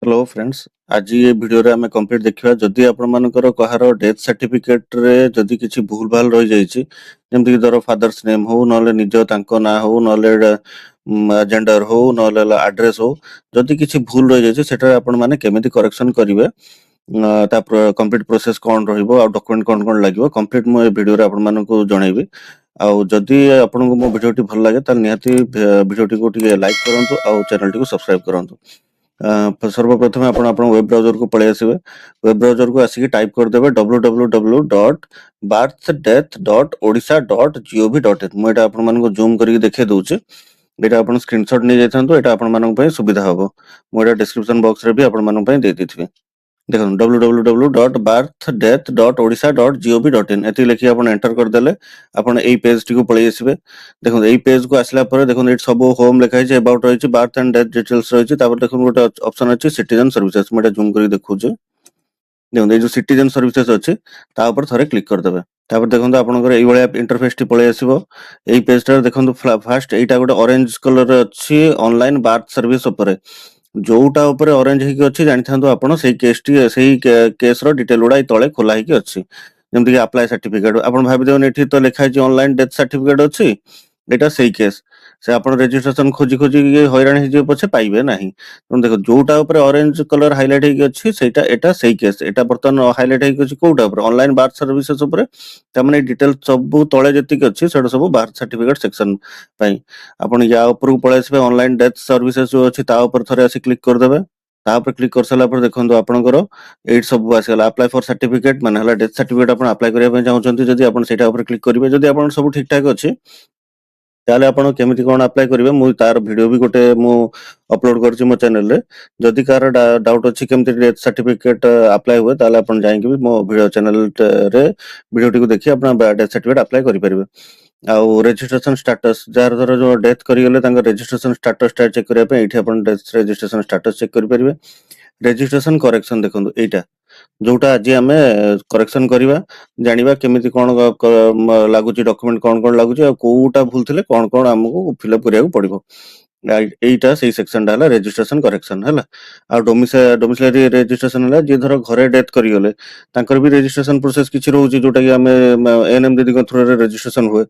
Hello friends. आज ये video रे आमे कंप्लीट देखिबा जदि आपण मानकर कहारो डेथ सर्टिफिकेट रे जदि किछि भूल भाल रहि जाइछि जेमति कि धरो फादर्स नेम हो नले निज तांको ना हो नले जेंडर हो नले एड्रेस हो जदि किछि भूल रहि जाइछि सेटा आपण माने केमिति करेक्शन करिवे ता कंप्लीट प्रोसेस कोन रहिबो आ डॉक्यूमेंट कोन कोन लागिबो कंप्लीट मो वीडियो रे आपण मानको जणैबी। आ जदि आपनको मो वीडियो टी भल लागे त निहाती वीडियो टी को टिके लाइक करंतु आ चैनल टी को सब्सक्राइब करंतु। सर्वप्रथम आपण आपण वेब ब्राउजर को पळे आसीबे। वेब ब्राउजर को आसी टाइप कर देबे www.birthdeath.odisha.gov.in। मो एटा आपण मानको जूम करके देखे दउचे। एटा आपण स्क्रीनशॉट नै जायथांतो। एटा आपण मानको पय सुविधा हबो। मो एटा डिस्क्रिप्शन बॉक्स रे भी आपण मानको पय दे दिथिबे। देखो www.birthdeath.odisha.gov.in एति लिखि आपण एंटर कर देले आपण एई पेज टी को पळे आसीबे। देखो एई पेज को आसला पर देखो एट सब होम लिखा है अबाउट रही बर्थ एंड डेथ डिटेल्स रही देखो गोटे ऑप्शन अच्छी सिटीजन सर्विसेज मैं जूम कर देखो देखो ये जो सिटीजन सर्विसेज अच्छी ऊपर थोड़े क्लिक करदे। तापर देखो आपंकर ये इंटरफेस टी पळे आसीबो। एई पेज टा देखो फास्ट एटा गोटे ऑरेंज कलर अच्छी ऑनलाइन बर्थ सर्विस ऊपर जोटा ऊपर ऑरेंज हेकी अच्छी जानि थांतो आपण सेही केस टी सेही केस रो डिटेल गुडा तळे खोला हेकी अच्छी जेमति कि अप्लाई सर्टिफिकेट आपण भाबि देवन एठी तो लिखा है ऑनलाइन डेथ सर्टिफिकेट अच्छी एटा सेही केस से आपण रजिस्ट्रेशन खोजी खोजी हैरान हे जे पछे पाइबे नाही। देखो जोटा ऊपर ऑरेंज कलर हाइलाइट हेकी अच्छी सेटा एटा सेही केस एटा बर्तन हाइलाइट हेकी अच्छी कोटा ऊपर ऑनलाइन बर्थ सर्विसेज ऊपर त माने डिटेल सब तळे जतिक अच्छी सेटा सब बर्थ सर्टिफिकेट सेक्शन पई आपण या ऊपर पळे आसीबे। ऑनलाइन डेथ सर्विसेज जो अच्छी ता ऊपर थरे आसी क्लिक कर देबे। तापर क्लिक कर साला पर देखंतु आपनकर एट सब आसीगला अप्लाई फॉर सर्टिफिकेट माने हला डेथ सर्टिफिकेट आपण अप्लाई करिया पय चाहउछंती जदि आपण सेटा ऊपर क्लिक करिवे जदि आपण सब ठीक ठाक अछि ताले आपण केमिति कोन अप्लाई करिवे मु तार वीडियो भी गोटे मु अपलोड करछि मो चैनल रे जदि कार डाउट अछि केमिति डेथ सर्टिफिकेट अप्लाई हुए ताले आपण जाई के भी मो वीडियो चैनल रे वीडियो टी को देखि आपण डेथ सर्टिफिकेट अप्लाई करि परिबे। आउ रजिस्ट्रेशन स्टेटस जार धर जो डेथ करि गेले तांका रजिस्ट्रेशन स्टेटस टा चेक करिया पे एठी आपण डेथ रजिस्ट्रेशन स्टेटस चेक करि परिबे। रजिस्ट्रेशन करेक्शन देखंतु एटा जोटा आज आम करेक्शन करवा जानिबा केमिति कोन लागुची डॉक्यूमेंट कोन कोन लागुची आ कोउटा भूल थिले कोन कोन हमकु फिलअप करिया पड़िबो। एटा सेही सेक्शन टा हला रजिस्ट्रेशन करेक्शन हला। आ डोमिसाइलरी रजिस्ट्रेशन हला जे धर घरे डेथ करि गेले तांकर भी रजिस्ट्रेशन प्रोसेस किछि रहउची जोटा कि हमें एनएम दीदी को थ्रू रे रजिस्ट्रेशन हुए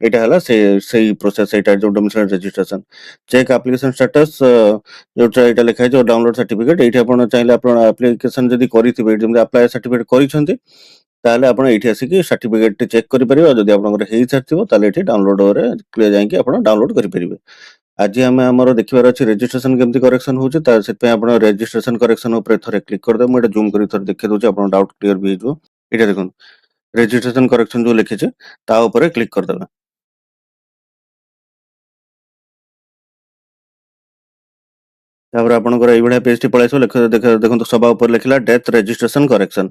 एटा हला सेही प्रोसेस एटा जो डोमिसाइलरी रजिस्ट्रेशन चेक एप्लीकेशन स्टेटस जोटा एटा लिखा है जो डाउनलोड सर्टिफिकेट एठी आपण चाहिले आपण एप्लीकेशन जदी करिथिबे जेमति अप्लाई सर्टिफिकेट करिसंती ताले आपण एठी आसी कि सर्टिफिकेट चेक करि परिबे जदी आपनकर हेइ साथिबो ताले एठी डाउनलोड रे क्लियर जाई कि आपण डाउनलोड करि परिबे। आज हमें हमर देखिबार अछि रजिस्ट्रेशन केमति करेक्शन होउची ता सेत आपण रजिस्ट्रेशन करेक्शन ऊपर थरे क्लिक कर दे मु एटा जूम करि थरे देखि दोची आपण डाउट क्लियर भी हिजो। एटा देखन रजिस्ट्रेशन करेक्शन जो लिखिছে ता ऊपर क्लिक कर देबे। तापर आपनकर एई भलिया पेज टी पळे आसो देखंतु सभा ऊपर लिखला डेथ रजिस्ट्रेशन करेक्शन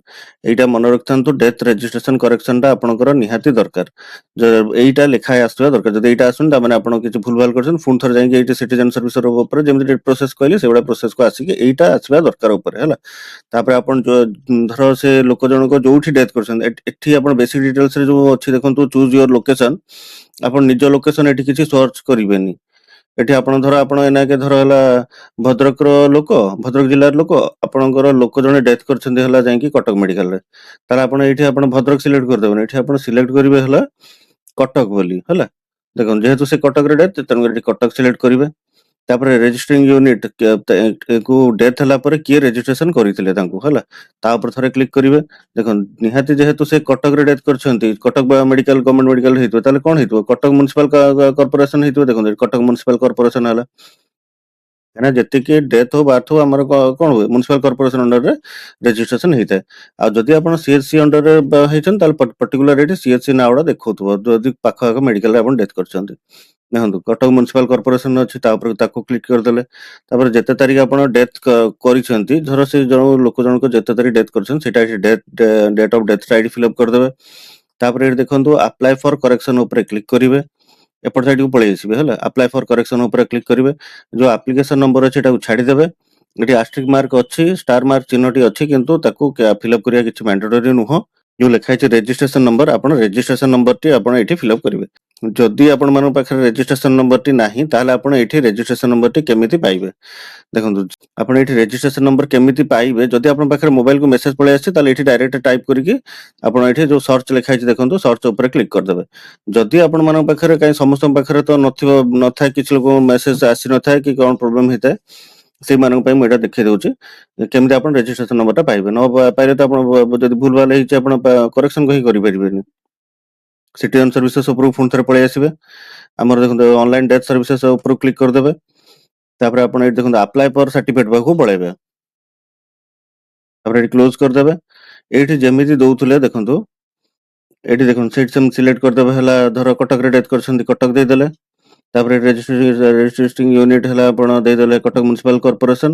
एटा मन रखथांतु डेथ रजिस्ट्रेशन करेक्शन टा आपनकर निहाती दरकार ज एईटा लिखा आसवा दरकार जदि एईटा आसुन ता माने आपण किछि भूलभाल करछन फुन थर जाई कि एईटा सिटीजन सर्विस ऊपर जेमति डेट प्रोसेस कहली सेबडा प्रोसेस को आसी कि एईटा आसवा दरकार ऊपर हला। तापर आपण जो धर से लोक जनक जोठी डेथ करछन एठी आपण बेसिक डिटेल्स रे जो अछि देखंतु चूज योर लोकेशन आपण निज लोकेशन एठी किछि सर्च करिवेनी एठी आपण धर आपण एना के धर हला भद्रक रो लोक भद्रक जिल्लार लोक आपणकर लोक जने डेथ करछन्ते हला जाई कि कटक मेडिकल रे ताला आपण एठी आपण भद्रक सिलेक्ट कर देबन एठी आपण सिलेक्ट करिवे हला कटक बोली हला। देखन जेहेतु से कटक रे डेथ तन एठी कटक सिलेक्ट करिवे तापर रजिस्टरिंग यूनिट को डेथ हला पर किए रजिस्ट्रेशन करिथिले तांको हला ता ऊपर थरे क्लिक करिवे। देखन निहाती जेहेतु से कटक रे डेथ करछन्ती कटक मेडिकल गवर्नमेंट मेडिकल हेतु ताले कोन हेतु कटक म्युनिसिपल कॉर्पोरेशन हेतु देखन कटक म्युनिसिपल कॉर्पोरेशन हला है ना जति डेथ हो बार्थ हो आमर कौन हुए म्युनिसिपल कॉर्पोरेशन अंडर रे रजिस्ट्रेशन होता है। आ जदि आपण सीएचसी अंडर रे हेचन ताल पर्टिकुलर एटी सीएचसी नावडा देखौथबो जदि पाख आख मेडिकल रे आपण डेथ करछन्ते देखंतु कटक म्युनिसिपल कॉर्पोरेशन अछि ता ऊपर ताको क्लिक कर देले तापर जेते तारिख आपण डेथ करिसंती धर से जण लोक जण को जेते तारिख डेथ करछन सेटा death date of death ID fill up कर देबे। तापर एटी देखंतु अप्लाई फॉर करेक्शन ऊपर क्लिक करिवे एपट साइड को पळे आसीबे हला अप्लाई फॉर करेक्शन ऊपर क्लिक करिवे जो एप्लीकेशन नंबर अछि एटा छाडी देबे एटी आस्ट्रिक मार्क अछि स्टार मार्क चिन्हटी अछि किंतु ताको फिल अप करिया किछि मैंडेटरी नुहो जो लिखा छै रजिस्ट्रेशन नंबर आपण रजिस्ट्रेशन नंबर टी आपण एठी फिल अप करिवे। ଯଦି ଆପଣମାନଙ୍କ ପାଖରେ ରେଜିଷ୍ଟ୍ରେସନ ନମ୍ବରଟି ନାହିଁ ତାହେଲେ ଆପଣ ଏଇଠି ରେଜିଷ୍ଟ୍ରେସନ ନମ୍ବରଟି କେମିତି ପାଇବେ? ଦେଖନ୍ତୁ ଆପଣ ଏଇଠି ରେଜିଷ୍ଟ୍ରେସନ ନମ୍ବର କେମିତି ପାଇବେ? ଯଦି ଆପଣଙ୍କ ପାଖରେ ମୋବାଇଲକୁ ମେସେଜ ପଳେଇ ଆସିଛି ତାହେଲେ ଏଇଠି ଡାଇରେକ୍ଟ ଟାଇପ କରିକି ଆପଣ ଏଇଠି ଯୋଉ ସର୍ଚ୍ଚ ଲେଖା ହେଇଛି ଦେଖନ୍ତୁ ସର୍ଚ୍ଚ ଉପରେ କ୍ଲିକ୍ କରିଦେବେ। ଯଦି ଆପଣମାନଙ୍କ ପାଖରେ କାହିଁ ସମସ୍ତଙ୍କ ପାଖରେ ତ ନଥାଏ କିଛି ଲୋକଙ୍କ ମେସେଜ ଆସିନଥାଏ କି କ'ଣ ପ୍ରୋବ୍ଲେମ ହେଇଥାଏ ସେଇମାନଙ୍କ ପାଇଁ ମୁଁ ଏଇଟା ଦେଖେଇ ଦଉଛି କେମିତି ଆପଣ ରେଜିଷ୍ଟ୍ରେସନ ନମ୍ବରଟା ପାଇବେ। ନ ପାଇଲେ ତ ଆପଣ ଯଦି ଭୁଲ ଭାଲ ହେଇଛି ଆପଣ କରେକ୍ସନ କହି କରିପାରିବେନି। ସିଟିଜନ ସର୍ଭିସେସ୍ ଉପରକୁ ପୁଣି ଥରେ ପଳେଇ ଆସିବେ। ଆମର ଦେଖନ୍ତୁ ଅନଲାଇନ ଡେଥ୍ ସର୍ଭିସେସ୍ ଉପରକୁ କ୍ଲିକ୍ କରିଦେବେ। ତାପରେ ଆପଣ ଏଇଠି ଦେଖନ୍ତୁ ଆପ୍ଲାଏ ଫର ସାର୍ଟିଫିକେଟ ପାଖକୁ ପଳେଇବେ। ତାପରେ ଏଠି କ୍ଲୋଜ କରିଦେବେ। ଏଇଠି ଯେମିତି ଦଉଥିଲେ ଦେଖନ୍ତୁ ଏଠି ଦେଖନ୍ତୁ ସେଇଠି ସେମିତି ସିଲେକ୍ଟ କରିଦେବେ ହେଲା ଧର କଟକରେ ଡେଥ୍ କରିଛନ୍ତି କଟକ ଦେଇଦେଲେ। ତାପରେ ରେଜିଷ୍ଟ୍ରେଟିଂ ୟୁନିଟ୍ ହେଲା ଆପଣ ଦେଇଦେଲେ କଟକ ମ୍ୟୁନିସିପାଲ କର୍ପୋରେସନ।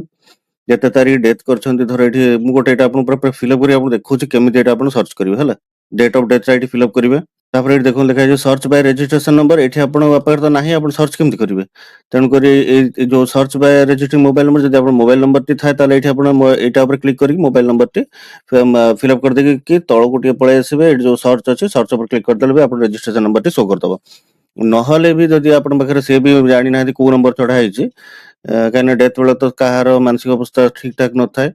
ଯେତେ ତାରିଖ ଡେଥ୍ କରିଛନ୍ତି ଧର ଏଠି ମୁଁ ଗୋଟେ ଏଇଟା ଆପଣଙ୍କୁ ପୁରା ଫିଲ୍ଅପ୍ କରି ଆପଣଙ୍କୁ ଦେଖଉଛି କେମିତି ଏଇଟା ଆପଣ ସର୍ଚ୍ଚ କରିବେ ହେଲା। ଡେଟ୍ ଅଫ୍ ଡେଥ୍ ଏଇଠି ଫିଲ୍ଅପ୍ କରିବେ। ତାପରେ ଏଠି ଦେଖନ୍ତୁ ଲେଖା ହେଇଛି ସର୍ଚ୍ଚ ବାଇ ରେଜିଷ୍ଟ୍ରେସନ ନମ୍ବର। ଏଠି ଆପଣଙ୍କ ପାଖରେ ତ ନାହିଁ ଆପଣ ସର୍ଚ୍ଚ କେମିତି କରିବେ? ତେଣୁକରି ଏଇ ଯୋଉ ସର୍ଚ୍ଚ ବାଇ ରେଜିଷ୍ଟ୍ରିଂ ମୋବାଇଲ ନମ୍ବର ଯଦି ଆପଣ ମୋବାଇଲ ନମ୍ବରଟି ଥାଏ ତାହେଲେ ଏଠି ଆପଣ ଏଇଟା ଉପରେ କ୍ଲିକ୍ କରିକି ମୋବାଇଲ ନମ୍ବରଟି ଫିଲ୍ଅପ୍ କରିଦେଇକି ତଳକୁ ଟିକେ ପଳେଇ ଆସିବେ। ଏଠି ଯୋଉ ସର୍ଚ୍ଚ ଅଛି ସର୍ଚ୍ଚ ଉପରେ କ୍ଲିକ୍ କରିଦେଲେ ବି ଆପଣ ରେଜିଷ୍ଟ୍ରେସନ ନମ୍ବରଟି ଶୋ କରିଦେବ। ନହେଲେ ବି ଯଦି ଆପଣଙ୍କ ପାଖରେ ସେ ବି ଜାଣିନାହାନ୍ତି କୋଉ ନମ୍ବର ଚଢା ହେଇଛି କାହିଁକିନା ଡେଥ୍ ବେଳେ ତ କାହାର ମାନସିକ ଅବସ୍ଥା ଠିକ୍ ଠାକ୍ ନଥାଏ।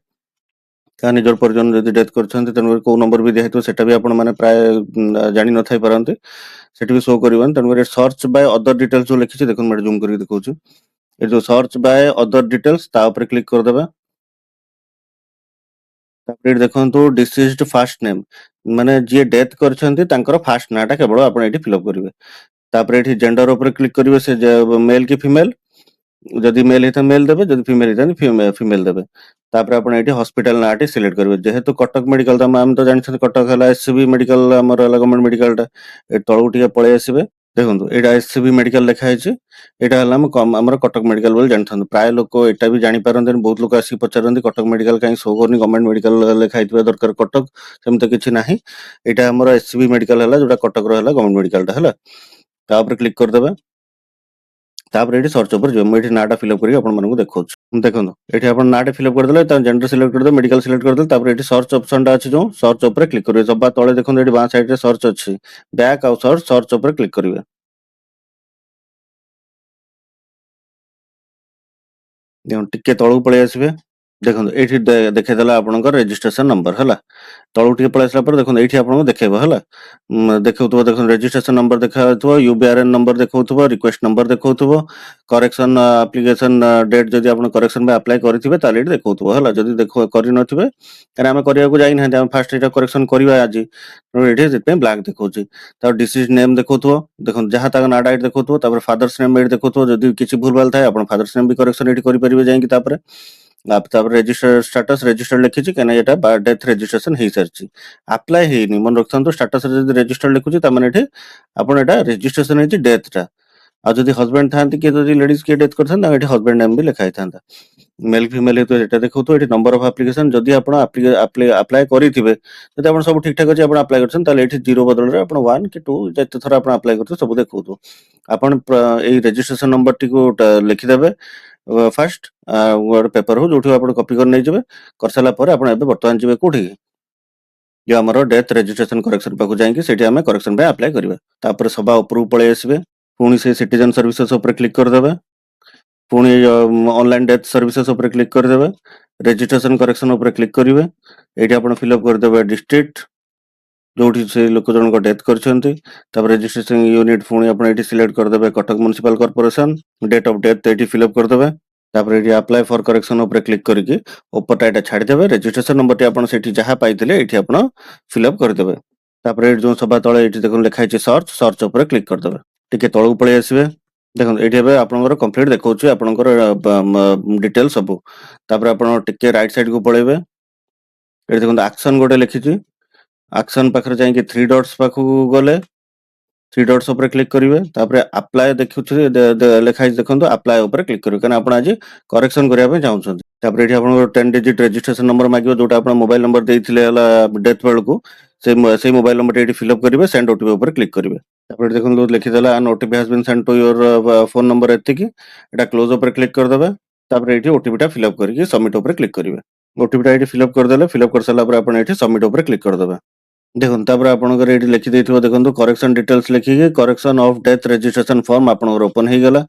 କାହା ନିଜର ପରିଜନ ଯଦି ଡେଥ୍ କରିଛନ୍ତି ତେଣୁକରି କୋଉ ନମ୍ବର ବି ଦିଆହେଇଥିବ ସେଟା ବି ଆପଣମାନେ ପ୍ରାୟ ଜାଣିନଥାଇ ପାରନ୍ତି। ସେଠି ବି ଶୋ କରିବନି। ତେଣୁକରି ସର୍ଚ୍ଚ ବାଇ ଅଦର ଡିଟେଲ୍ସ ଯୋଉ ଲେଖିଛି ଦେଖନ୍ତୁ ମୁଁ ଜୁମ୍ କରିକି ଦେଖଉଛି। ଏ ଯୋଉ ସର୍ଚ୍ଚ ବାଇ ଅଦର ଡିଟେଲ୍ସ ତା ଉପରେ କ୍ଲିକ୍ କରିଦେବେ। ତାପରେ ଏଠି ଦେଖନ୍ତୁ ଡିସିଜ୍ଡ ଫାର୍ଷ୍ଟ ନେମ୍ ମାନେ ଯିଏ ଡେଥ୍ କରିଛନ୍ତି ତାଙ୍କର ଫାର୍ଷ୍ଟ ନାଁଟା କେବଳ ଆପଣ ଏଠି ଫିଲ୍ଅପ୍ କରିବେ। ତାପରେ ଏଠି ଜେଣ୍ଡର ଉପରେ କ୍ଲିକ୍ କରିବେ ସେ ମେଲ୍ କି ଫିମେଲ୍। ଯଦି ମେଲ୍ ହେଇଥାଏ ମେଲ୍ ଦେବେ ଯଦି ଫିମେଲ୍ ହେଇଥାନ୍ତି ଫିମେଲ୍ ଦେବେ। ତାପରେ ଆପଣ ଏଠି ହସ୍ପିଟାଲ ନାଁଟି ସିଲେକ୍ଟ କରିବେ। ଯେହେତୁ କଟକ ମେଡିକାଲ ଆମେ ତ ଜାଣିଛନ୍ତି କଟକ ହେଲା ଏସସିବି ମେଡିକାଲ ଆମର ହେଲା ଗଭର୍ଣ୍ଣମେଣ୍ଟ ମେଡିକାଲଟା। ଏଠି ତଳକୁ ଟିକେ ପଳେଇ ଆସିବେ। ଦେଖନ୍ତୁ ଏଇଟା ଏସସିବି ମେଡିକାଲ ଲେଖା ହେଇଛି। ଏଇଟା ହେଲା ଆମର କଟକ ମେଡିକାଲ ବୋଲି ଜାଣିଥାନ୍ତୁ। ପ୍ରାୟ ଲୋକ ଏଇଟା ବି ଜାଣିପାରନ୍ତିନି। ବହୁତ ଲୋକ ଆସିକି ପଚାରନ୍ତି କଟକ ମେଡିକାଲ କାହିଁ ଶୋ କରୁନି ଗଭର୍ଣ୍ଣମେଣ୍ଟ ମେଡିକାଲ ଲେଖା ହେଇଥିବା ଦରକାର କଟକ। ସେମିତି କିଛି ନାହିଁ। ଏଇଟା ଆମର ଏସସିବି ମେଡିକାଲ ହେଲା ଯୋଉଟା କଟକର ହେଲା ଗଭର୍ଣ୍ଣମେଣ୍ଟ ମେଡିକାଲଟା ହେଲା। ତା ଉପରେ କ୍ଲିକ୍ କରିଦେବେ। ତାପରେ ଏଠି ସର୍ଚ୍ଚ ଉପରେ ଯିବେ। ମୁଁ ଏଠି ନାଁଟା ଫିଲ୍ଅପ୍ କରିକି ଆପଣମାନଙ୍କୁ ଦେଖଉଛି। ଦେଖନ୍ତୁ ଏଠି ଆପଣ ନାଁଟା ଫିଲ୍ଅପ୍ କରିଦେଲେ ତା ଜେଣ୍ଡର ସିଲେକ୍ଟ କରିଦେବେ ମେଡିକାଲ ସିଲେକ୍ଟ କରିଦେଲେ ତାପରେ ଏଠି ସର୍ଚ୍ଚ ଅପସନଟା ଅଛି ଯୋଉ ସର୍ଚ୍ଚ ଉପରେ କ୍ଲିକ୍ କରିବେ। ସବା ତଳେ ଦେଖନ୍ତୁ ଏଠି ବାଁ ସାଇଡରେ ସର୍ଚ୍ଚ ଅଛି। ବ୍ୟାକ୍ ଆଉ ସର୍ଚ୍ଚ ଉପରେ କ୍ଲିକ୍ କରିବେ। ଦେଖନ୍ତୁ ଟିକେ ତଳକୁ ପଳେଇ ଆସିବେ। ଦେଖନ୍ତୁ ଏଇଠି ଦେଖେଇଦେଲା ଆପଣଙ୍କର ରେଜିଷ୍ଟ୍ରେସନ ନମ୍ବର ହେଲା। ତଳକୁ ଟିକେ ପଳେଇ ଆସିଲା ପରେ ଦେଖନ୍ତୁ ଏଇଠି ଆପଣଙ୍କୁ ଦେଖେଇବ ହେଲା। ଦେଖାଉଥିବ ଦେଖନ୍ତୁ ରେଜିଷ୍ଟ୍ରେସନ ନମ୍ବର ଦେଖାଉଥିବ ୟୁବିଆର୍ଏନ୍ ନମ୍ବର ଦେଖାଉଥିବ ରିକ୍ୱେଷ୍ଟ ନମ୍ବର ଦେଖାଉଥିବ କରେକ୍ସନ ଆପ୍ଲିକେସନ ଡେଟ୍ ଯଦି ଆପଣ କରେକ୍ସନ ପାଇଁ ଆପ୍ଲାଏ କରିଥିବେ ତାହେଲେ ଏଠି ଦେଖାଉଥିବ ହେଲା। ଯଦି କରିନଥିବେ କାରଣ ଆମେ କରିବାକୁ ଯାଇନାହାନ୍ତି ଆମେ ଫାଷ୍ଟ ଏଇଟା କରେକ୍ସନ କରିବା ଆଜି ତେଣୁ ଏଠି ସେଥିପାଇଁ ବ୍ଲାଙ୍କ ଦେଖାଉଛି। ତାପରେ ଡିସିଜ୍ ନେମ୍ ଦେଖାଉଥିବ ଦେଖନ୍ତୁ ଯାହା ତାଙ୍କ ନାଁଟା ଏଠି ଦେଖାଉଥିବ। ତାପରେ ଫାଦର୍ସ ନେମ୍ ଏଠି ଦେଖାଉଥିବ। ଯଦି କିଛି ଭୁଲ ଭାଲ ଥାଏ ଆପଣ ଫାଦର୍ସ ନେମ୍ ବି କରେକ୍ସନ ଏଠି କରିପାରିବେ ଯାଇକି। ତାପରେ ରେଜିଷ୍ଟର ଷ୍ଟାଟସ ରେଜିଷ୍ଟର ଲେଖିଛି କାହିଁକିନା ଏଟା ଡେଥ୍ ରେଜିଷ୍ଟ୍ରେସନ ହେଇସାରିଛି। ଆପ୍ଲାଏ ହେଇନି ମନେ ରଖିଥାନ୍ତୁ ଷ୍ଟାଟସରେ ଯଦି ରେଜିଷ୍ଟର ଲେଖୁଛି ତାମାନେ ଏଠି ଆପଣ ଏଟା ରେଜିଷ୍ଟ୍ରେସନ ହେଇଛି ଡେଥଟା। ଆଉ ଯଦି ହଜବେଣ୍ଡ ଥାନ୍ତି କିଏ ଯଦି ଲେଡିଜ କିଏ ଡେଥ୍ କରିଥାନ୍ତି ତାଙ୍କ ଏଠି ହଜବେଣ୍ଡ ନେମ୍ ବି ଲେଖା ହେଇଥାନ୍ତା। ମେଲ୍ ଫିମେଲ୍ ହେଇଥିବ ଏଟା ଦେଖାଉଥିବ। ଏଠି ନମ୍ବର ଅଫ ଆପ୍ଲିକେସନ ଯଦି ଆପଣ ଆପ୍ଲାଏ କରିଥିବେ ଯଦି ଆପଣ ସବୁ ଠିକ୍ ଠାକ୍ ଅଛି ଆପଣ ଆପ୍ଲାଏ କରିଛନ୍ତି ତାହେଲେ ଏଠି 0 ବଦଳରେ ଆପଣ 1 କି 2 ଯେତେ ଥର ଆପଣ ଆପ୍ଲାଏ କରିଥିବେ ସବୁ ଦେଖାଉଥିବ। ଆପଣ ଏଇ ରେଜିଷ୍ଟ୍ରେସନ ନମ୍ବରଟିକୁ ଲେଖିଦେବେ ଫାଷ୍ଟ ଗୋଟେ ପେପର ହଉ ଯୋଉଠି ଆପଣ କପି କରି ନେଇଯିବେ। କରିସାରିଲା ପରେ ଆପଣ ଏବେ ବର୍ତ୍ତମାନ ଯିବେ କୋଉଠିକି ଯୋଉ ଆମର ଡେଥ୍ ରେଜିଷ୍ଟ୍ରେସନ କରେକ୍ସନ ପାଖକୁ ଯାଇକି ସେଠି ଆମେ କରେକ୍ସନ ପାଇଁ ଆପ୍ଲାଏ କରିବା। ତାପରେ ସବା ଉପରକୁ ପଳେଇ ଆସିବେ। ପୁଣି ସେ ସିଟିଜନ ସର୍ଭିସେସ୍ ଉପରେ କ୍ଲିକ୍ କରିଦେବେ। ପୁଣି ଅନଲାଇନ ଡେଥ୍ ସର୍ଭିସେସ୍ ଉପରେ କ୍ଲିକ୍ କରିଦେବେ। ରେଜିଷ୍ଟ୍ରେସନ କରେକ୍ସନ ଉପରେ କ୍ଲିକ୍ କରିବେ। ଏଇଠି ଆପଣ ଫିଲ୍ଅପ୍ କରିଦେବେ ଡିଷ୍ଟ୍ରିକ୍ଟ ଯୋଉଠି ସେ ଲୋକ ଜଣଙ୍କ ଡେଥ୍ କରିଛନ୍ତି। ତାପରେ ରେଜିଷ୍ଟ୍ରେସନ ୟୁନିଟ୍ ପୁଣି ଆପଣ ଏଠି ସିଲେକ୍ଟ କରିଦେବେ Cuttack municipal corporation. Date of death ଏଠି ଫିଲ୍ଅପ୍ କରିଦେବେ। ତାପରେ ଏଠି ଆପ୍ଲାଏ ଫର କରେକ୍ସନ ଉପରେ କ୍ଲିକ୍ କରିକି ଉପରଟା ଏଟା ଛାଡ଼ିଦେବେ। ରେଜିଷ୍ଟ୍ରେସନ ନମ୍ବରଟି ଆପଣ ସେଠି ଯାହା ପାଇଥିଲେ ଏଠି ଆପଣ ଫିଲ୍ଅପ୍ କରିଦେବେ। ତାପରେ ଏଠି ଯୋଉ ସବା ତଳେ ଏଠି ଦେଖନ୍ତୁ ଲେଖା ହେଇଛି ସର୍ଚ୍ଚ ଉପରେ କ୍ଲିକ୍ କରିଦେବେ। ଟିକେ ତଳକୁ ପଳେଇ ଆସିବେ। ଦେଖନ୍ତୁ ଏଇଠି ଏବେ ଆପଣଙ୍କର କମ୍ପ୍ଲିଟ୍ ଦେଖାଉଛି ଆପଣଙ୍କର ଡିଟେଲ ସବୁ। ତାପରେ ଆପଣ ଟିକେ ରାଇଟ ସାଇଡକୁ ପଳେଇବେ। ଏଠି ଦେଖନ୍ତୁ ଆକ୍ସନ ଗୋଟେ ଲେଖିଛି। ଆକ୍ସନ ପାଖରେ ଯାଇକି 3 ଡଟ୍ସ ପାଖକୁ ଗଲେ 3 ଡଟ୍ସ ଉପରେ କ୍ଲିକ୍ କରିବେ। ତାପରେ ଆପ୍ଲାଏ ଦେଖୁଛି ଲେଖା ହେଇଛି ଦେଖନ୍ତୁ ଆପ୍ଲାଏ ଉପରେ କ୍ଲିକ୍ କରିବେ କାରଣ ଆପଣ ଆଜି କରେକ୍ସନ କରିବା ପାଇଁ ଚାହୁଁଛନ୍ତି। ତାପରେ ଏଠି ଆପଣଙ୍କର 10 ଡିଜିଟ୍ ରେଜିଷ୍ଟ୍ରେସନ ନମ୍ବର ମାଗିବ ଯୋଉଟା ଆପଣ ମୋବାଇଲ ନମ୍ବର ଦେଇଥିଲେ ହେଲା ଡେଥ୍ ବେଳକୁ ସେଇ ମୋବାଇଲ ନମ୍ବରଟି ଏଠି ଫିଲ୍ଅପ୍ କରିବେ। ସେଣ୍ଡ ଓଟିପି ଉପରେ କ୍ଲିକ୍ କରିବେ। ତାପରେ ଏଠି ଦେଖନ୍ତୁ ଲେଖିଦେଲା an OTP has been sent to your phone number ଏତିକି। ଏଟା କ୍ଲୋଜ ଉପରେ କ୍ଲିକ୍ କରିଦେବେ। ତାପରେ ଏଠି ଓଟିପିଟା ଫିଲ୍ଅପ୍ କରିକି ସବମିଟ୍ ଉପରେ କ୍ଲିକ୍ କରିବେ। ଓଟିପିଟା ଏଠି ଫିଲ୍ଅପ୍ କରିଦେଲେ ଫିଲ୍ଅପ୍ କରିସାରିଲା ପରେ ଆପଣ ଏଠି ସବମିଟ୍ ଉପରେ କ୍ଲିକ୍ କରିଦେବେ। ଦେଖନ୍ତୁ ତାପରେ ଆପଣଙ୍କର ଏଇଠି ଲେଖିଦେଇଥିବ ଦେଖନ୍ତୁ କରେକ୍ସନ ଡିଟେଲ୍ସ ଲେଖିକି correction of death registration form ଆପଣଙ୍କର ଓପନ ହେଇଗଲା।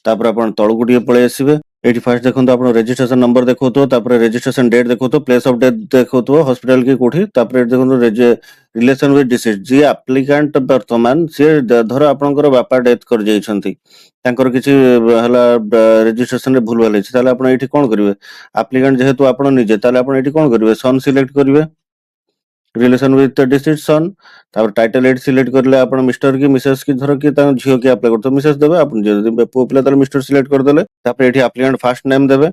ତାପରେ ଆପଣ ତଳକୁ ଟିକେ ପଳେଇ ଆସିବେ। ଏଇଠି ଫାର୍ଷ୍ଟ ଦେଖନ୍ତୁ ଆପଣ ରେଜିଷ୍ଟ୍ରେସନ ନମ୍ବର ଦେଖାଉଥିବ, ତାପରେ ରେଜିଷ୍ଟ୍ରେସନ ଡେଟ୍ ଦେଖାଉଥିବ, ପ୍ଲେସ୍ ଅଫ ଡେଥ୍ ଦେଖାଉଥିବ ହସ୍ପିଟାଲ କି କୋଉଠି, ତାପରେ ଏଠି ଦେଖନ୍ତୁ ରିଲେସନ ୱିଥ ଡିସିଜ୍, ଯିଏ ଆପ୍ଲିକାଣ୍ଟ ବର୍ତ୍ତମାନ ସିଏ ଧର ଆପଣଙ୍କର ବାପା ଡେଥ୍ କରିଯାଇଛନ୍ତି, ତାଙ୍କର କିଛି ହେଲା ରେଜିଷ୍ଟ୍ରେସନରେ ଭୁଲ ଭାଲ ହେଇଛି, ତାହେଲେ ଆପଣ ଏଇଠି କଣ କରିବେ? ଆପ୍ଲିକାଣ୍ଟ ଯେହେତୁ ଆପଣ ନିଜେ, ତାହେଲେ ଆପଣ ଏଇଠି କଣ କରିବେ? ସନ୍ ସିଲେକ୍ଟ କରିବେ, ରିଲେସନ ୱିଥ ଡିସିଜ୍ ସନ୍। ତାପରେ ଟାଇଟଲ ଏଇଠି ସିଲେକ୍ଟ କରିଲେ ଆପଣ ମିଷ୍ଟର କି ମିସେସ୍ କି ଧର କି ତାଙ୍କ ଝିଅ କି ଆପ୍ଲାଏ କରୁଥିବ ମିସେସ୍ ଦେବେ, ଆପଣ ଯଦି ପୁଅ ପିଲା ତାହେଲେ ମିଷ୍ଟର ସିଲେକ୍ଟ କରିଦେଲେ। ତାପରେ ଏଠି ଆପ୍ଲିକାଣ୍ଟ ଫାର୍ଷ୍ଟ ନେମ୍ ଦେବେ,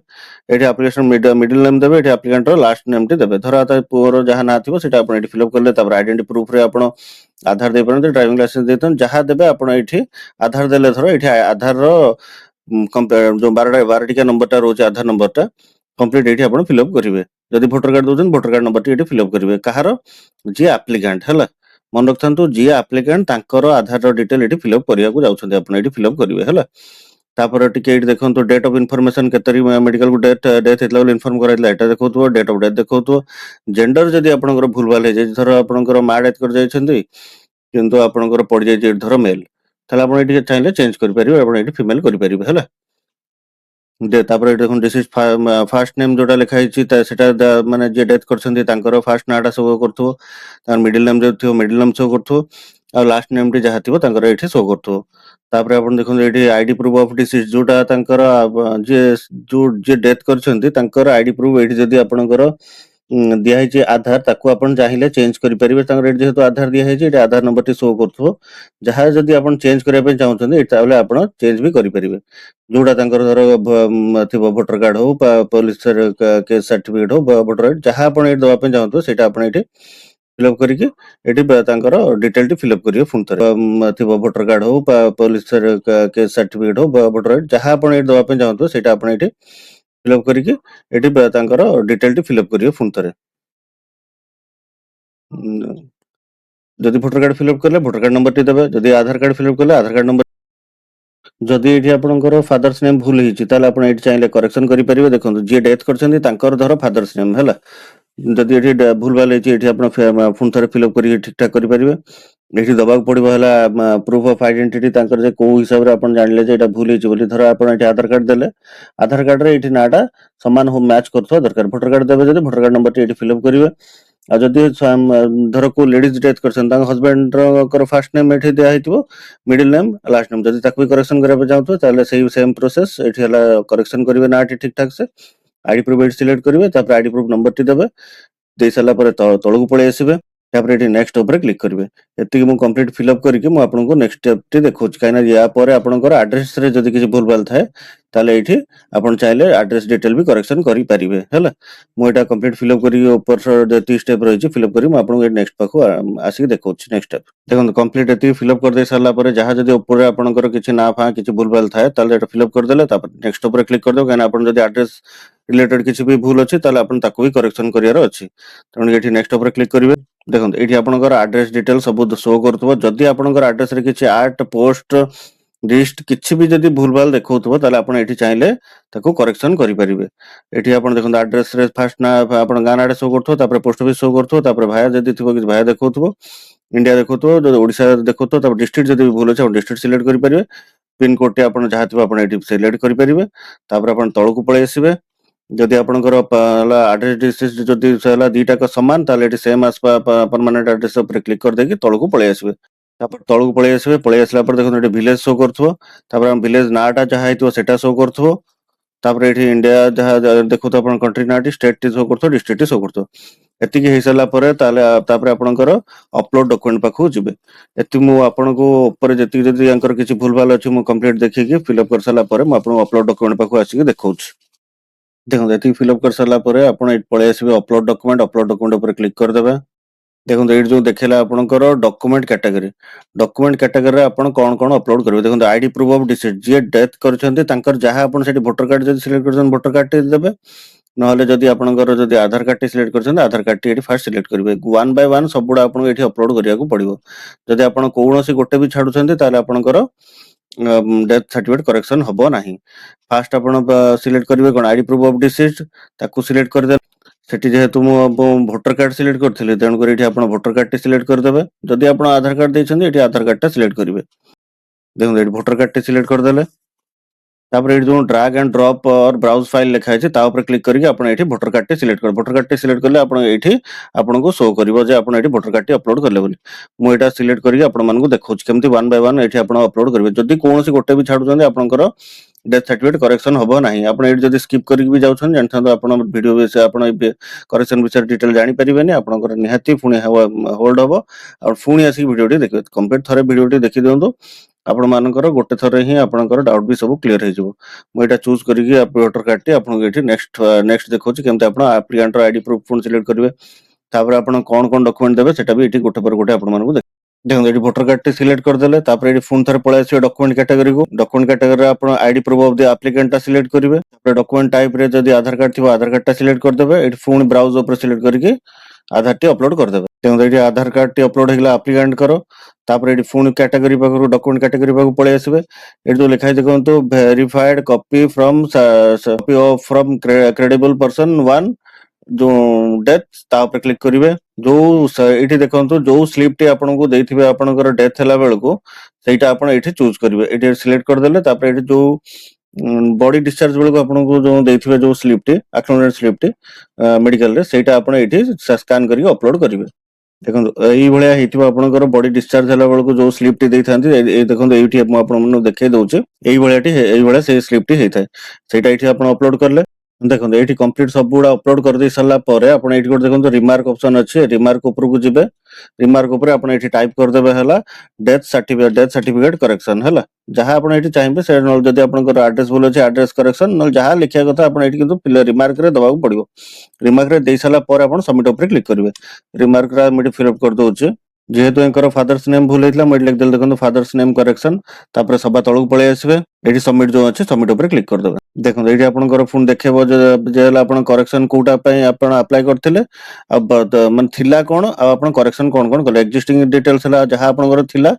ଏଠି ଆପ୍ଲିକେସନ ମିଡିଲ ନେମ୍ ଦେବେ, ଏଠି ଆପ୍ଲିକାଣ୍ଟର ଲାଷ୍ଟ ନେମ୍ଟି ଦେବେ। ଧର ତା ପୁଅର ଯାହା ନାଁ ଥିବ ସେଟା ଆପଣ ଏଠି ଫିଲ୍ଅପ୍ କଲେ। ତାପରେ ଆଇଡେଣ୍ଟି ପ୍ରୁଫରେ ଆପଣ ଆଧାର ଦେଇପାରନ୍ତି, ଡ୍ରାଇଭିଂ ଲାଇସେନ୍ସ ଦେଇଥାନ୍ତି, ଯାହା ଦେବେ ଆପଣ ଏଇଠି ଆଧାର ଦେଲେ ଧର ଏଇଠି ଆଧାରର ଯୋଉ ବାରଟିକା ନମ୍ବରଟା ରହୁଛି ଆଧାର ନମ୍ବରଟା କମ୍ପ୍ଲିଟ୍ ଏଇଠି ଆପଣ ଫିଲ୍ଅପ୍ କରିବେ। ଯଦି ଭୋଟର କାର୍ଡ ଦଉଛନ୍ତି ଭୋଟର କାର୍ଡ ନମ୍ବରଟି ଏଠି ଫିଲ୍ଅପ୍ କରିବେ। କାହାର? ଯିଏ ଆପ୍ଲିକାଣ୍ଟ ହେଲା, ମନେ ରଖିଥାନ୍ତୁ ଯିଏ ଆପ୍ଲିକାଣ୍ଟ ତାଙ୍କର ଆଧାରର ଡିଟେଲ ଏଠି ଫିଲ୍ଅପ୍ କରିବାକୁ ଯାଉଛନ୍ତି, ଆପଣ ଏଠି ଫିଲ୍ଅପ୍ କରିବେ ହେଲା। ତାପରେ ଟିକେ ଏଇଠି ଦେଖନ୍ତୁ ଡେଟ୍ ଅଫ ଇନଫର୍ମେସନ, କେତେ ତାରିଖ ମେଡିକାଲକୁ ଡେଥ୍ ହେଇଥିଲା ବୋଲି ଇନଫର୍ମ କରାଯାଇଥିଲା ଏଟା ଦେଖାଉଥିବ, ଡେଟ୍ ଅଫ ଡେଥ୍ ଦେଖାଉଥିବ। ଜେଣ୍ଡର ଯଦି ଆପଣଙ୍କର ଭୁଲ ଭାଲ ହେଇଯାଇଛି, ଧର ଆପଣଙ୍କର ମା ଡେଥ୍ କରିଯାଇଛନ୍ତି କିନ୍ତୁ ଆପଣଙ୍କର ପଡିଯାଇଛି ଏଠି ଧର ମେଲ୍, ତାହେଲେ ଆପଣ ଏଠି ଚାହିଁଲେ ଚେଞ୍ଜ କରିପାରିବେ, ଆପଣ ଏଠି ଫିମେଲ କରିପାରିବେ ହେଲା। ତାପରେ ଏଠି ଦେଖନ୍ତୁ ଡିସିଜ୍ ଫାର୍ଷ୍ଟ ନେମ୍ ଯୋଉଟା ଲେଖା ହେଇଛି ସେଟା ମାନେ ଯିଏ ଡେଥ୍ କରିଛନ୍ତି ତାଙ୍କର ଫାର୍ଷ୍ଟ ନାଁଟା ଶୋ କରୁଥିବ, ତାଙ୍କର ମିଡିଲ ନେମ୍ ଯଦି ଥିବ ମିଡିଲ ନେମ୍ ଶୋ କରୁଥିବ, ଆଉ ଲାଷ୍ଟ ନେମ୍ଟି ଯାହା ଥିବ ତାଙ୍କର ଏଠି ଶୋ କରୁଥିବ। ତାପରେ ଆପଣ ଦେଖନ୍ତୁ ଏଠି ଆଇଡି ପ୍ରୁଫ୍ ଅଫ ଡିସିଜ୍, ଯୋଉଟା ତାଙ୍କର ଯିଏ ଡେଥ୍ କରିଛନ୍ତି ତାଙ୍କର ଆଇଡି ପ୍ରୁଫ୍ ଏଇଠି ଯଦି ଆପଣଙ୍କର ଦିଆହେଇଛି ଆଧାର, ତାକୁ ଆପଣ ଚାହିଁଲେ ଚେଞ୍ଜ କରିପାରିବେ। ତାଙ୍କର ଏଠି ଯେହେତୁ ଆଧାର ଦିଆହେଇଛି ଏଠି ଆଧାର ନମ୍ବରଟି ଶୋ କରୁଥିବ, ଯାହା ଯଦି ଆପଣ ଚେଞ୍ଜ କରିବା ପାଇଁ ଚାହୁଁଛନ୍ତି ତାହେଲେ ଆପଣ ଚେଞ୍ଜ ବି କରିପାରିବେ। ଯୋଉଟା ତାଙ୍କର ଧର ଥିବ ଭୋଟର କାର୍ଡ ହଉ ବା ପୋଲିସ କେସ୍ ସାର୍ଟିଫିକେଟ ହଉ, ଭୋଟର ଆଇଡି ଯାହା ଆପଣ ଏଠି ଦେବା ପାଇଁ ଚାହୁଁଥିବେ ସେଇଟା ଆପଣ ଏଠି ଫିଲ୍ଅପ୍ କରିକି ଏଠି ତାଙ୍କର ଡିଟେଲଟି ଫିଲ୍ଅପ୍ କରିବେ। ପୁଣି ଥରେ ଥିବ ଭୋଟର କାର୍ଡ ହଉ ବା ପୋଲିସ କେସ୍ ସାର୍ଟିଫିକେଟ ହଉ ବା ଭୋଟର ଆଇଡି ଯାହା ଆପଣ ଏଠି ଦେବା ପାଇଁ ଚାହୁଁଥିବେ ସେଇଟା ଆପଣ ଏଠି ଫିଲ୍ଅପ୍ କରିକି ଏଠି ତାଙ୍କର ଡିଟେଲଟି ଫିଲ୍ଅପ୍ କରିବେ। ପୁଣି ଥରେ ଯଦି ଭୋଟର କାର୍ଡ ଫିଲ୍ଅପ୍ କଲେ ଭୋଟର କାର୍ଡ ନମ୍ବରଟି ଦେବେ, ଯଦି ଆଧାର କାର୍ଡ ଫିଲ୍ଅପ୍ କଲେ ଆଧାର କାର୍ଡ ନମ୍ବର। ଯଦି ଏଠି ଆପଣଙ୍କର ଫାଦର୍ସ ନେମ୍ ଭୁଲ ହେଇଛି ତାହେଲେ ଆପଣ ଏଠି ଚାହିଁଲେ କରେକ୍ସନ କରିପାରିବେ। ଦେଖନ୍ତୁ ଯିଏ ଡେଥ୍ କରିଛନ୍ତି ତାଙ୍କର ଧର ଫାଦର୍ସ ନେମ୍ ହେଲା, ଯଦି ଏଠି ଭୁଲ ଭାଲ ହେଇଛି ଏଠି ଆପଣ ପୁଣି ଥରେ ଫିଲ୍ଅପ୍ କରିକି ଠିକ୍ ଠାକ୍ କରିପାରିବେ। ଏଠି ଦବାକୁ ପଡିବ ହେଲା ପ୍ରୁଫ୍ ଅଫ୍ ଆଇଡେଣ୍ଟିଟି, ତାଙ୍କର ଯେ କୋଉ ହିସାବରେ ଆପଣ ଜାଣିଲେ ଯେ ଏଇଟା ଭୁଲ ହେଇଛି ବୋଲି। ଧର ଆପଣ ଏଠି ଆଧାର କାର୍ଡ ଦେଲେ, ଆଧାର କାର୍ଡରେ ଏଇଠି ନାଁଟା ସମାନ ମ୍ୟାଚ୍ କରୁଥିବା ଦରକାର। ଭୋଟର କାର୍ଡ ଦେବେ ଯଦି ଭୋଟର କାର୍ଡ ନମ୍ବରଟି ଏଠି ଫିଲ୍ଅପ୍ କରିବେ। ଆଉ ଯଦି ଧର କୋଉ ଲେଡିଜ ଡେଥ୍ କରିଛନ୍ତି ତାଙ୍କ ହଜବେଣ୍ଡଙ୍କର ଫାର୍ଷ୍ଟ ନେମ୍ ଏଠି ଦିଆହେଇଥିବ, ମିଡିଲ ନେମ୍ ଲାଷ୍ଟ ନେମ୍, ଯଦି ତାକୁ ବି କରେକ୍ସନ କରିବା ପାଇଁ ଚାହୁଁଥିବ ତାହେଲେ ସେଇ ସେମ୍ ପ୍ରୋସେସ୍ ଏଠି ହେଲା କରେକ୍ସନ କରିବେ ନାଁଟି ଠିକ୍ ଠାକ୍ ସେ। ଆଇଡି ପ୍ରୁଫ୍ ଏଠି ସିଲେକ୍ଟ କରିବେ, ତାପରେ ଆଇଡି ପ୍ରୁଫ୍ ନମ୍ବରଟି ଦେବେ, ଦେଇ ସାରିଲା ପରେ ତଳକୁ ପଳେଇ ଆସିବେ, ତାପରେ ଏଠି ନେକ୍ସଟ ଉପରେ କ୍ଲିକ୍ କରିବେ। ଏତିକି ମୁଁ କମ୍ପ୍ଲିଟ୍ ଫିଲ୍ଅପ୍ କରିକି ମୁଁ ଆପଣଙ୍କୁ ନେକ୍ସଟ ଷ୍ଟେପଟି ଦେଖଉଛି, କାହିଁକିନା ୟା ପରେ ଆପଣଙ୍କର ଆଡ୍ରେସରେ ଯଦି କିଛି ଭୁଲ ଭାଲ ଥାଏ ତାହେଲେ ଏଇଠି ଆପଣ ଚାହିଁଲେ ଆଡ୍ରେସ ଡିଟେଲ ବି କରେକ୍ସନ କରିପାରିବେ ହେଲା। ମୁଁ ଏଇଟା କମ୍ପ୍ଲିଟ୍ ଫିଲ୍ଅପ୍ କରିକି ଉପର ଯେତିକି ଷ୍ଟେପ୍ ରହିଛି ଫିଲ୍ଅପ୍ କରି ମୁଁ ଆପଣଙ୍କୁ ଏଠି ନେକ୍ସଟ ପାଖକୁ ଆସିକି ଦେଖଉଛି ନେକ୍ସଟ ଷ୍ଟେପ୍। ଦେଖନ୍ତୁ କମ୍ପ୍ଲିଟ୍ ଏତିକି ଫିଲ୍ଅପ୍ କରିଦେଇ ସାରିଲା ପରେ ଯାହା ଯଦି ଉପରେ ଆପଣଙ୍କର କିଛି ନାଁ ଫାଁ କିଛି ଭୁଲ ଭାଲ ଥାଏ ତାହେଲେ ଏଟା ଫିଲ୍ଅପ୍ କରିଦେଲେ, ତାପରେ ନେକ୍ସଟ ଉପରେ କ୍ଲିକ୍ କରିଦେବେ। କାହିଁକିନା ଆପଣ ଯଦି ଆଡ୍ରେସ ରିଲେଟେଡ୍ କିଛି ବି ଭୁଲ ଅଛି ତାହେଲେ ଆପଣ ତାକୁ ବି କରେକ୍ସନ କରିବାର ଅଛି, ତେଣୁ ଏଠି ନେକ୍ସଟ ଉପରେ କ୍ଲିକ୍ କରିବେ। ଦେଖନ୍ତୁ ଏଇଠି ଆପଣଙ୍କର ଆଡ୍ରେସ ଡିଟେଲ ସବୁ ଶୋ କରୁଥିବ। ଯଦି ଆପଣଙ୍କର ଆଡ୍ରେସରେ କିଛି ଆର୍ଟ ପୋଷ୍ଟ ଲିଷ୍ଟ କିଛି ବି ଯଦି ଭୁଲ ଭାଲ ଦେଖାଉଥିବ ତାହେଲେ ଆପଣ ଏଠି ଚାହିଁଲେ ତାକୁ କରେକ୍ସନ କରିପାରିବେ। ଏଠି ଆପଣ ଦେଖନ୍ତୁ ଆଡ୍ରେସରେ ଫାର୍ଷ୍ଟ ନା ଆପଣ ଗାଁ ନାଁଟା ଶୋ କରୁଥିବ, ତାପରେ ପୋଷ୍ଟ ଅଫିସ ଶୋ କରୁଥିବ, ତାପରେ ଭାୟା ଯଦି ଥିବ କିଛି ଭାୟା ଦେଖାଉଥିବ, ଇଣ୍ଡିଆ ଦେଖାଉଥିବ, ଯଦି ଓଡ଼ିଶା ଦେଖାଉଥିବ, ତାପରେ ଡିଷ୍ଟ୍ରିକ୍ଟ ଯଦି ଭୁଲ ଅଛି ଆପଣ ଡିଷ୍ଟ୍ରିକ୍ଟ ସିଲେକ୍ଟ କରିପାରିବେ। ପିନ୍ କୋଡଟି ଆପଣ ଯାହା ଥିବ ଆପଣ ଏଠି ସିଲେକ୍ଟ କରିପାରିବେ। ତାପରେ ଆପଣ ତଳକୁ ପଳେଇ ଆସିବେ। ଯଦି ଆପଣଙ୍କର ହେଲା ଆଡ୍ରେସ ଡିସିଜ୍ ଯଦି ହେଲା ଦିଟାକ ସମାନ ତାହେଲେ ଏଠି ସେମ୍ ଆସ୍ ପରମାନେଣ୍ଟ ଆଡ୍ରେସ ଉପରେ କ୍ଲିକ୍ କରିଦେଇକି ତଳକୁ ପଳେଇ ଆସିବେ। ତାପରେ ତଳକୁ ପଳେଇ ଆସିବେ, ପଳେଇ ଆସିଲା ପରେ ଦେଖନ୍ତୁ ଏଠି ଭିଲେଜ ଶୋ କରୁଥିବ, ତାପରେ ଆମ ଭିଲେଜ ନାଁଟା ଯାହା ହେଇଥିବ ସେଟା ଶୋ କରୁଥିବ, ତାପରେ ଏଠି ଇଣ୍ଡିଆ ଯାହା ଦେଖୁଥିବ ଆପଣ କଣ୍ଟ୍ରି ନାଁଟି, ଷ୍ଟେଟଟି ଶୋ କରୁଥିବ, ଡିଷ୍ଟ୍ରିକ୍ଟଟି ଶୋ କରୁଥିବ। ଏତିକି ହେଇସାରିଲା ପରେ ତାପରେ ଆପଣଙ୍କର ଅପଲୋଡ ଡକ୍ୟୁମେଣ୍ଟ ପାଖକୁ ଯିବେ। ଏତିକି ମୁଁ ଆପଣଙ୍କୁ ଉପରେ ଯେତିକି ଯଦି ୟାଙ୍କର କିଛି ଭୁଲ ଭାଲ ଅଛି ମୁଁ କମ୍ପ୍ଲିଟ୍ ଦେଖିକି ଫିଲ୍ଅପ୍ କରିସାରିଲା ପରେ ମୁଁ ଆପଣଙ୍କୁ ଅପଲୋଡ ଡକ୍ୟୁମେଣ୍ଟ ପାଖକୁ ଆସିକି ଦେଖଉଛି। ଦେଖନ୍ତୁ ଏତିକି ଫିଲ୍ଅପ୍ କରିସାରିଲା ପରେ ଆପଣ ଏଠି ପଳେଇ ଆସିବେ ଅପଲୋଡ ଡକ୍ୟୁମେଣ୍ଟ ଉପରେ କ୍ଲିକ୍ କରିଦେବେ। ଦେଖନ୍ତୁ ଏଇଠି ଯୋଉ ଦେଖେଇଲା ଆପଣଙ୍କର ଡକ୍ୟୁମେଣ୍ଟ କ୍ୟାଟାଗୋରୀରେ ଆପଣ କଣ କଣ ଅପଲୋଡ କରିବେ। ଦେଖନ୍ତୁ ଆଇଡି ପ୍ରୁଫ୍ ଅଫ୍ ଡିସିଜ୍, ଯିଏ ଡେଥ୍ କରିଛନ୍ତି ତାଙ୍କର ଯାହା ଆପଣ ସେଠି ଭୋଟର କାର୍ଡ ଯଦି ସିଲେକ୍ଟ କରିଛନ୍ତି ଭୋଟର କାର୍ଡଟି ଦେବେ, ନହେଲେ ଯଦି ଆପଣଙ୍କର ଯଦି ଆଧାର କାର୍ଡଟି ସିଲେକ୍ଟ କରିଛନ୍ତି ଆଧାର କାର୍ଡଟି ଏଠି ଫାର୍ଷ୍ଟ ସିଲେକ୍ଟ କରିବେ। ୱାନ୍ ବାଇ ୱାନ୍ ସବୁଗୁଡା ଆପଣଙ୍କୁ ଏଠି ଅପଲୋଡ କରିବାକୁ ପଡିବ। ଯଦି ଆପଣ କୌଣସି ଗୋଟେ ବି ଛାଡୁଛନ୍ତି ତାହେଲେ ଆପଣଙ୍କର ଡେଥ୍ ସାର୍ଟିଫିକେଟ କରେକ୍ସନ ହବ ନାହିଁ। ଫାର୍ଷ୍ଟ ଆପଣ ସିଲେକ୍ଟ କରିବେ କଣ ଆଇଡି ପ୍ରୁଫ୍ ଅଫ୍ ଡିସିଜ୍, ତାକୁ ସିଲେକ୍ଟ କରିଦେବେ। ସେଠି ଯେହେତୁ ମୁଁ ଭୋଟର କାର୍ଡ ସିଲେକ୍ଟ କରିଥିଲି ତେଣୁକରି ଏଠି ଆପଣ ଭୋଟର କାର୍ଡଟି ସିଲେକ୍ଟ କରିଦେବେ। ଯଦି ଆପଣ ଆଧାର କାର୍ଡ ଦେଇଛନ୍ତି ଏଠି ଆଧାର କାର୍ଡଟା ସିଲେକ୍ଟ କରିବେ। ଦେଖନ୍ତୁ ଏଠି ଭୋଟର କାର୍ଡଟି ସିଲେକ୍ଟ କରିଦେଲେ। ତାପରେ ଏଠି ଯୋଉ drag and drop or browse file ଲେଖା ହେଇଛି ତା ଉପରେ କ୍ଲିକ୍ କରିକି ଆପଣ ଏଠି ଭୋଟର କାର୍ଡଟି ସିଲେକ୍ଟ କରିବେ। ଭୋଟର କାର୍ଡଟି ସିଲେକ୍ଟ କଲେ ଆପଣ ଏଠି ଆପଣଙ୍କୁ ଶୋ କରିବ ଯେ ଆପଣ ଏଠି ଭୋଟର କାର୍ଡଟି ଅପଲୋଡ କଲେ ବୋଲି। ମୁଁ ଏଇଟା ସିଲେକ୍ଟ କରିକି ଆପଣମାନଙ୍କୁ ଦେଖଉଛି କେମିତି ୱାନ୍ ବାଇ ୱାନ୍ ଏଠି ଆପଣ ଅପଲୋଡ କରିବେ। ଯଦି କୌଣସି ଗୋଟେ ବି ଛାଡୁଛନ୍ତି ଆପଣଙ୍କର ଡେଥ୍ ସାର୍ଟିଫିକେଟ କରେକ୍ସନ ହବ ନାହିଁ। ଆପଣ ଏଠି ଯଦି ସ୍କିପ୍ କରିକି ବି ଯାଉଛନ୍ତି ଜାଣିଥାନ୍ତୁ ଆପଣ ଭିଡିଓ ବିଷୟ ଆପଣ କରେକ୍ସନ ବିଷୟରେ ଡିଟେଲ ଜାଣିପାରିବେନି। ଆପଣଙ୍କର ନିହାତି ପୁଣି ହୋଲ୍ଡ ହବ ଆଉ ପୁଣି ଆସିକି ଭିଡିଓଟି ଦେଖିବେ। କମ୍ପ୍ଲିଟ ଥରେ ଭିଡିଓଟି ଦେଖି ଦିଅନ୍ତୁ। ଆପଣମାନଙ୍କର ଗୋଟେ ଥରେ ହିଁ ଆପଣଙ୍କର ଡାଉଟ୍ ବି ସବୁ କ୍ଲିୟର ହେଇଯିବ। ମୁଁ ଏଇଟା ଚୁଜ୍ କରିକି ଭୋଟର କାର୍ଡଟି ଆପଣଙ୍କୁ ଏଠି ନେକ୍ସଟ ଦେଖଉଛି କେମିତି ଆପଣ ଆପ୍ଲିକାଣ୍ଟର ଆଇଡି ପ୍ରୁଫ୍ ପୁଣି ସିଲେକ୍ଟ କରିବେ। ତାପରେ ଆପଣ କଣ କଣ ଡକୁମେଣ୍ଟ ଦେବେ ସେଟା ବି ଏଠି ଗୋଟେ ପରେ ଗୋଟେ ଆପଣମାନଙ୍କୁ ଦେଖନ୍ତୁ ଏଠି ଭୋଟର କାର୍ଡଟି ସିଲେକ୍ଟ କରିଦେଲେ। ତାପରେ ଏଠି ପୁଣି ଥରେ ପଳେଇ ଆସିବେ ଡକୁମେଣ୍ଟ କ୍ୟାଟାଗୋରୀକୁ। ଡକୁମେଣ୍ଟ କ୍ୟାଟାଗୋରୀରେ ଆପଣ ଆଇଡି ପ୍ରୁଫ୍ ଅଫ୍ ଦି ଆପ୍ଲିକାଣ୍ଟଟା ସିଲେକ୍ଟ କରିବେ। ତାପରେ ଡକୁମେଣ୍ଟ ଟାଇପରେ ଯଦି ଆଧାର କାର୍ଡ ଥିବ ଆଧାର କାର୍ଡଟା ସିଲେକ୍ଟ କରିଦେବେ। ଏଠି ପୁଣି ବ୍ରାଉଜ ଉପରେ ସିଲେକ୍ଟ କରିକି ଆଧାରଟି ଅପଲୋଡ କରିଦେବେ। ତେଣୁ ଏଠି ଆଧାର କାର୍ଡଟି ଅପଲୋଡ ହେଇଗଲା ଆପ୍ଲିକାଣ୍ଟଙ୍କର। ତାପରେ ଏଠି ପୁଣି କ୍ୟାଟାଗୋରୀ ପାଖରୁ ଡକୁମେଣ୍ଟ କ୍ୟାଟାଗୋରୀ ପାଖକୁ ପଳେଇ ଆସିବେ। ଏଠି ଯୋଉ ଲେଖା ହେଇଛି ଦେଖନ୍ତୁ verified copy from credible person one ଯୋଉ ଡେଥ୍ ତା ଉପରେ କ୍ଲିକ୍ କରିବେ। ଯୋଉ ଏଇଠି ଦେଖନ୍ତୁ ଯୋଉ ସ୍ଲିପଟି ଆପଣଙ୍କୁ ଦେଇଥିବେ ଆପଣଙ୍କର ଡେଥ୍ ହେଲା ବେଳକୁ ସେଇଟା ଆପଣ ଏଇଠି ଚୁଜ୍ କରିବେ। ଏଇଠି ସିଲେକ୍ଟ କରିଦେଲେ ତାପରେ ଏଠି ଯୋଉ ବଡି ଡିସଚାର୍ଜ ବେଳକୁ ଆପଣଙ୍କୁ ଯୋଉ ଦେଇଥିବେ ଯୋଉ ସ୍ଲିପଟି ଆକ୍ନୋଲେଜ୍ ସ୍ଲିପଟି ମେଡିକାଲରେ ସେଇଟା ଆପଣ ଏଇଠି ସ୍କାନ କରିକି ଅପଲୋଡ କରିବେ। ଦେଖନ୍ତୁ ଏଇଭଳିଆ ହେଇଥିବ ଆପଣଙ୍କର ବଡି ଡିସଚାର୍ଜ ହେଲା ବେଳକୁ ଯୋଉ ସ୍ଲିପଟି ଦେଇଥାନ୍ତି ଏଇ ଦେଖନ୍ତୁ ଏଇଠି ମୁଁ ଆପଣମାନଙ୍କୁ ଦେଖେଇ ଦଉଛି। ଏଇଭଳିଆ ସେଇ ସ୍ଲିପଟି ହେଇଥାଏ। ସେଇଟା ଏଇଠି ଆପଣ ଅପଲୋଡ କଲେ। ଦେଖନ୍ତୁ ଏଇଠି କମ୍ପ୍ଲିଟ ସବୁ ଗୁଡା ଅପଲୋଡ କରିଦେଇ ସାରିଲା ପରେ ଆପଣ ଏଇଠି ଗୋଟେ ଦେଖନ୍ତୁ ରିମାର୍କ ଅପସନ ଅଛି। ରିମାର୍କ ଉପରକୁ ଯିବେ। ରିମାର୍କ ଉପରେ ଆପଣ ଏଠି ଟାଇପ କରିଦେବେ ହେଲା ଡେଥ୍ ସାର୍ଟିଫିକେଟ କରେକ୍ସନ ହେଲା। ଯାହା ଆପଣ ଏଠି ଚାହିଁବେ ସେ ନହେଲେ ଯଦି ଆପଣଙ୍କର ଆଡ୍ରେସ ଭୁଲ ଅଛି ଆଡ୍ରେସ କରେକ୍ସନ ନହେଲେ ଯାହା ଲେଖିବା କଥା ଆପଣ ଏଠି କିନ୍ତୁ ରିମାର୍କରେ ଦେବାକୁ ପଡିବ। ରିମାର୍କରେ ଦେଇ ସାରିଲା ପରେ ଆପଣ ସବମିଟ ଉପରେ କ୍ଲିକ୍ କରିବେ। ରିମାର୍କରେ ମୁଁ ଏଠି ଫିଲ୍ଅପ୍ କରିଦଉଛି। ଯେହେତୁ ଏଙ୍କର ଫାଦର୍ସ ନେମ୍ ଭୁଲ ହେଇଥିଲା ମୁଁ ଏଠି ଲେଖିଦେଲି ଦେଖନ୍ତୁ ଫାଦର୍ସ ନେମ୍ କରେକ୍ସନ। ତାପରେ ସବା ତଳକୁ ପଳେଇ ଆସିବେ। ଏଠି ସବମିଟ ଯୋଉ ଅଛି ସବମିଟ ଉପରେ କ୍ଲିକ୍ କରିଦେବେ। ଦେଖନ୍ତୁ ଏଇଠି ଆପଣଙ୍କର ପୁଣି ଦେଖେଇବ ଯେ ହେଲା ଆପଣ କରେକ୍ସନ କୋଉଟା ପାଇଁ ଆପଣ ଆପ୍ଲାଏ କରିଥିଲେ ଆଉ ମାନେ ଥିଲା କଣ ଆଉ ଆପଣ କରେକ୍ସନ କଣ କଣ କଲେ। ଏକ୍ଜିଷ୍ଟିଂ ଡିଟେଲ୍ସ ହେଲା ଯାହା ଆପଣଙ୍କର ଥିଲା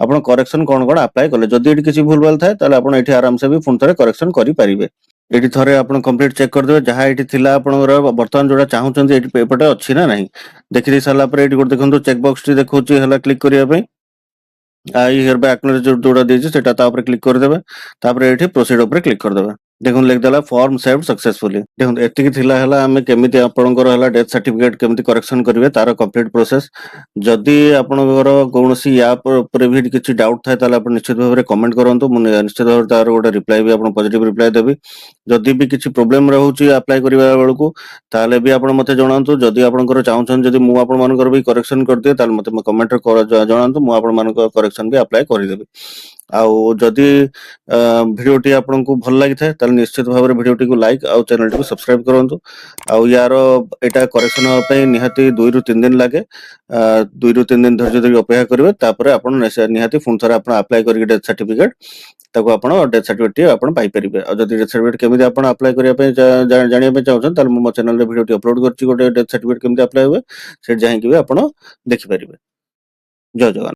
ଆପଣ କରେକ୍ସନ କଣ କଣ ଆପ୍ଲାଏ କଲେ। ଯଦି ଏଠି କିଛି ଭୁଲ ଭାଲ ଥାଏ ତାହେଲେ ଆପଣ ଏଠି ଆରାମସେ ବି ପୁଣି ଥରେ କରେକ୍ସନ କରିପାରିବେ। ଏଠି ଥରେ ଆପଣ କମ୍ପ୍ଲିଟ ଚେକ୍ କରିଦେବେ ଯାହା ଏଠି ଥିଲା ଆପଣଙ୍କର ବର୍ତ୍ତମାନ ଯୋଉଟା ଚାହୁଁଛନ୍ତି ଏଠି ଏପଟେ ଅଛି ନା ନାହିଁ। ଦେଖିଦେଇ ସାରିଲା ପରେ ଏଠି ଗୋଟେ ଦେଖନ୍ତୁ ଚେକ୍ ବକ୍ସଟି ଦେଖଉଛି ହେଲା କ୍ଲିକ୍ କରିବା ପାଇଁ। ଆଇ ହିୟର ବାଇ ଆକ୍ନୋଲେଜ୍ ଯୋଉଟା ଦେଇଛି ସେଟା ତା ଉପରେ କ୍ଲିକ୍ କରିଦେବେ। ତାପରେ ଏଠି ପ୍ରୋସିଡ୍ ଉପରେ କ୍ଲିକ୍ କରିଦେବେ। ଦେଖନ୍ତୁ ଲେଖିଦେଲା ଫର୍ମ ସେଭ୍ ସକ୍ସେସଫୁଲି। ଦେଖନ୍ତୁ ଏତିକି ଥିଲା ହେଲା ଆମେ କେମିତି ଆପଣଙ୍କର ହେଲା ଡେଥ୍ ସାର୍ଟିଫିକେଟ କେମିତି କରେକ୍ସନ କରିବେ ତାର କମ୍ପ୍ଲିଟ ପ୍ରୋସେସ। ଯଦି ଆପଣଙ୍କର କୌଣସି ୟା ଉପରେ ବି କିଛି ଡାଉଟ୍ ଥାଏ ତାହେଲେ ଆପଣ ନିଶ୍ଚିତ ଭାବରେ କମେଣ୍ଟ କରନ୍ତୁ। ମୁଁ ନିଶ୍ଚିତ ଭାବରେ ତାର ଗୋଟେ ରିପ୍ଲାଏ ବି ଆପଣ ପଜିଟିଭ ରିପ୍ଲାଏ ଦେବି। ଯଦି ବି କିଛି ପ୍ରୋବ୍ଲେମ ରହୁଛି ଆପ୍ଲାଏ କରିବା ବେଳକୁ ତାହେଲେ ବି ଆପଣ ମତେ ଜଣାନ୍ତୁ। ଯଦି ଆପଣଙ୍କର ଚାହୁଁଛନ୍ତି ଯଦି ମୁଁ ଆପଣମାନଙ୍କର ବି କରେକ୍ସନ କରିଦିଏ ତାହେଲେ ମତେ କମେଣ୍ଟରେ ଜଣାନ୍ତୁ। ମୁଁ ଆପଣମାନଙ୍କ କରେକ୍ସନ ବି ଆପ୍ଲାଏ କରିଦେବି। ଆଉ ଯଦି ଭିଡିଓଟି ଆପଣଙ୍କୁ ଭଲ ଲାଗିଥାଏ ତାହେଲେ ନିଶ୍ଚିତ ଭାବରେ ଭିଡିଓଟିକୁ ଲାଇକ୍ ଆଉ ଚ୍ୟାନେଲଟିକୁ ସବସ୍କ୍ରାଇବ କରନ୍ତୁ। ଆଉ ୟାର ଏଇଟା କରେକ୍ସନ ହେବା ପାଇଁ ନିହାତି 2 ରୁ 3 ଦିନ ଲାଗେ। 2 ରୁ 3 ଦିନ ଧୈର୍ଯ୍ୟ ଧରି ଅପେକ୍ଷା କରିବେ। ତାପରେ ଆପଣ ନିହାତି ପୁଣି ଥରେ ଆପଣ ଆପ୍ଲାଏ କରିକି ଡେଥ୍ ସାର୍ଟିଫିକେଟ ତାକୁ ଆପଣ ଡେଥ୍ ସାର୍ଟିଫିକେଟ ଆପଣ ପାଇପାରିବେ। ଆଉ ଯଦି ଡେଥ୍ ସାର୍ଟିଫିକେଟ କେମିତି ଆପଣ ଆପ୍ଲାଏ କରିବା ପାଇଁ ଜାଣିବା ପାଇଁ ଚାହୁଁଛନ୍ତି ତାହେଲେ ମୁଁ ମୋ ଚ୍ୟାନେଲରେ ଭିଡିଓଟି ଅପଲୋଡ କରିଛି ଗୋଟେ ଡେଥ୍ ସାର୍ଟିଫିକେଟ କେମିତି ଆପ୍ଲାଏ ହୁଏ। ସେଠି ଯାଇକି ବି ଆପଣ ଦେଖିପାରିବେ। ଜୟ ଜଗନ୍ନାଥ।